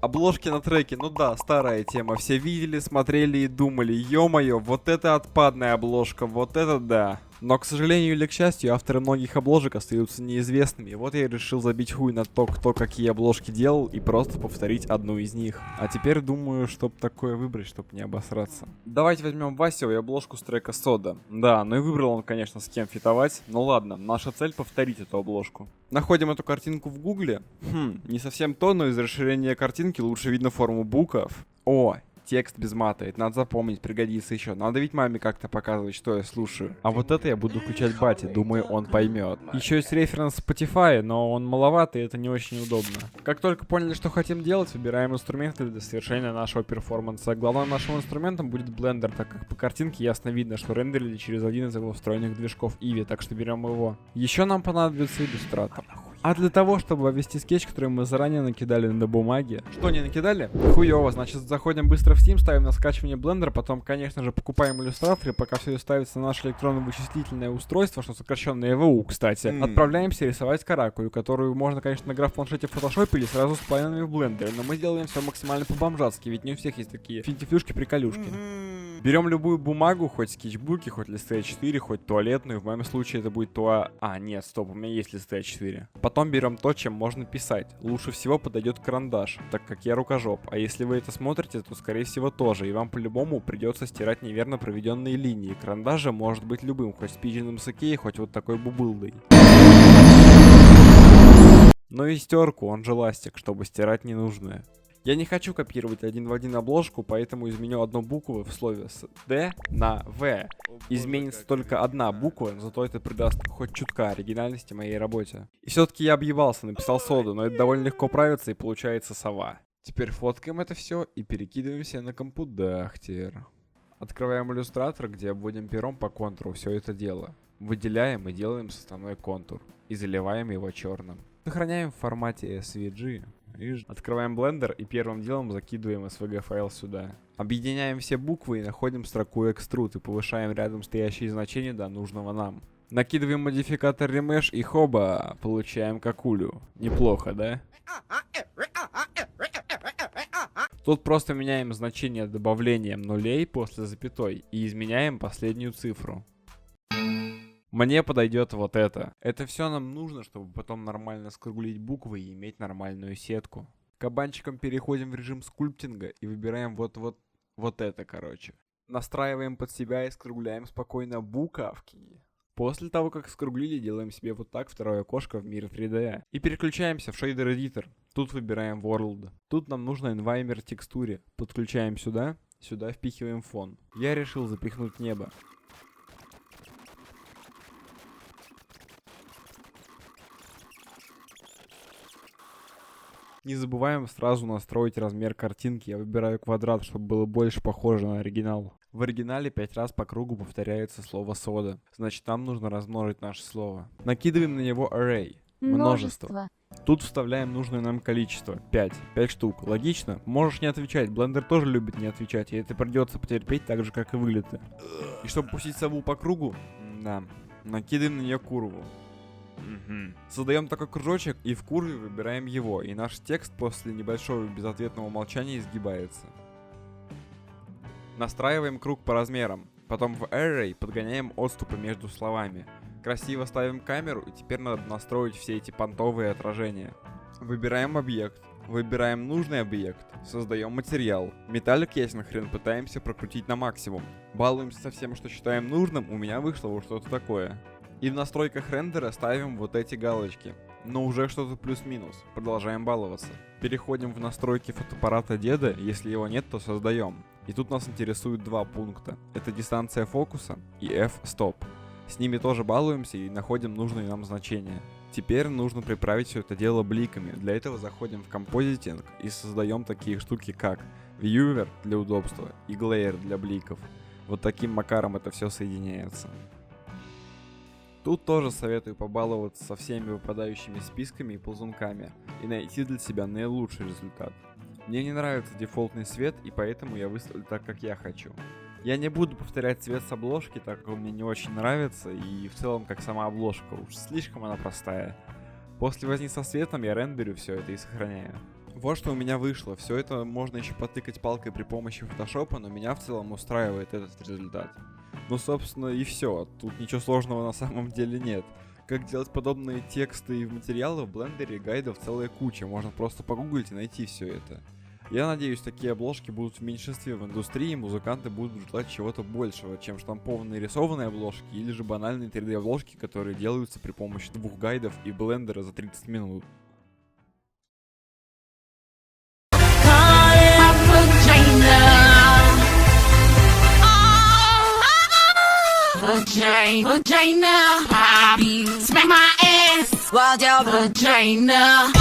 Обложки на треке, ну да, старая тема. Все видели, смотрели и думали, ё-моё, вот это отпадная обложка, вот это да. Но, к сожалению или к счастью, авторы многих обложек остаются неизвестными. Вот я и решил забить хуй на то, кто какие обложки делал, и просто повторить одну из них. А теперь думаю, чтоб такое выбрать, чтоб не обосраться. Давайте возьмем Васю и обложку с трека Сода. Да, ну и выбрал он, конечно, с кем фитовать. Ну ладно, наша цель повторить эту обложку. Находим эту картинку в гугле. Не совсем то, но из расширения картинки лучше видно форму букв. О, текст без мата, это надо запомнить, пригодится еще. Надо ведь маме как-то показывать, что я слушаю. А вот это я буду включать бате, думаю, он поймет. Еще есть референс Spotify, но он маловатый, и это не очень удобно. Как только поняли, что хотим делать, выбираем инструменты для совершения нашего перформанса. Главным нашим инструментом будет Blender, так как по картинке ясно видно, что рендерили через один из его встроенных движков Eevee, так что берем его. Еще нам понадобится иллюстратор. А для того, чтобы ввести скетч, который мы заранее накидали на бумаге. Что, не накидали? Хуёво, значит, заходим быстро в Steam, ставим на скачивание Blender, потом, конечно же, покупаем иллюстратор, и пока все ставится на наше электронное вычислительное устройство, что сокращенное EVU, кстати, отправляемся рисовать каракулю, которую можно, конечно, награв в планшете в фотошопе или сразу с планами в блендере, но мы сделаем все максимально по-бомжатски, ведь не у всех есть такие финтифлюшки-приколюшки. Берем любую бумагу, хоть скетчбуки, хоть листы А4, хоть туалетную, в моем случае это будет нет, стоп, у меня есть листы А4. Потом берем то, чем можно писать. Лучше всего подойдет карандаш, так как я рукожоп. А если вы это смотрите, то скорее всего тоже. И вам по-любому придется стирать неверно проведенные линии. Карандаш же может быть любым, хоть с пижиным сакей, хоть вот такой бубылдой. Но и стерку, он же ластик, чтобы стирать ненужное. Я не хочу копировать один в один обложку, поэтому изменю одну букву в слове с D на V. Изменится только одна буква, но зато это придаст хоть чутка оригинальности моей работе. И все-таки я объебался, написал соду, но это довольно легко правится и получается сова. Теперь фоткаем это все и перекидываемся на компудахтер. Открываем иллюстратор, где обводим пером по контуру все это дело. Выделяем и делаем составной контур. И заливаем его черным. Сохраняем в формате SVG. Открываем Blender и первым делом закидываем SVG файл сюда. Объединяем все буквы и находим строку Extrude и повышаем рядом стоящие значения до нужного нам. Накидываем модификатор Remesh и хоба, получаем какулю. Неплохо, да? Тут просто меняем значение добавлением нулей после запятой и изменяем последнюю цифру. Мне подойдет вот это. Это все нам нужно, чтобы потом нормально скруглить буквы и иметь нормальную сетку. Кабанчиком переходим в режим скульптинга и выбираем вот это, короче. Настраиваем под себя и скругляем спокойно буковки. После того, как скруглили, делаем себе вот так второе окошко в мир 3D. И переключаемся в Shader Editor. Тут выбираем World. Тут нам нужно Environment текстуре. Подключаем сюда, сюда впихиваем фон. Я решил запихнуть небо. Не забываем сразу настроить размер картинки. Я выбираю квадрат, чтобы было больше похоже на оригинал. В оригинале 5 раз по кругу повторяется слово сода. Значит, нам нужно размножить наше слово. Накидываем на него array. Множество. Тут вставляем нужное нам количество. 5 штук. Логично? Можешь не отвечать. Blender тоже любит не отвечать. И это придется потерпеть так же, как и вылеты. И чтобы пустить сову по кругу, накидываем на нее курву. Создаем такой кружочек и в курве выбираем его, и наш текст после небольшого безответного молчания изгибается. Настраиваем круг по размерам, потом в Array подгоняем отступы между словами. Красиво ставим камеру, и теперь надо настроить все эти понтовые отражения. Выбираем объект, выбираем нужный объект, создаем материал. Металлик ясен хрен пытаемся прокрутить на максимум. Балуемся со всем, что считаем нужным, у меня вышло вот что-то такое. И в настройках рендера ставим вот эти галочки. Но уже что-то плюс-минус. Продолжаем баловаться. Переходим в настройки фотоаппарата деда. Если его нет, то создаем. И тут нас интересуют два пункта. Это дистанция фокуса и f-stop. С ними тоже балуемся и находим нужные нам значения. Теперь нужно приправить все это дело бликами. Для этого заходим в композитинг и создаем такие штуки, как Viewer для удобства и Glare для бликов. Вот таким макаром это все соединяется. Тут тоже советую побаловаться со всеми выпадающими списками и ползунками и найти для себя наилучший результат. Мне не нравится дефолтный цвет, и поэтому я выставлю так, как я хочу. Я не буду повторять цвет с обложки, так как он мне не очень нравится, и в целом как сама обложка, уж слишком она простая. После возни со цветом я рендерю все это и сохраняю. Вот что у меня вышло. Все это можно еще потыкать палкой при помощи фотошопа, но меня в целом устраивает этот результат. Ну, собственно, и все. Тут ничего сложного на самом деле нет. Как делать подобные тексты и материалы в блендере, гайдов целая куча. Можно просто погуглить и найти все это. Я надеюсь, такие обложки будут в меньшинстве в индустрии, и музыканты будут желать чего-то большего, чем штампованные рисованные обложки или же банальные 3D-обложки, которые делаются при помощи 2 гайдов и блендера за 30 минут. Vagina, smack my ass while your vagina.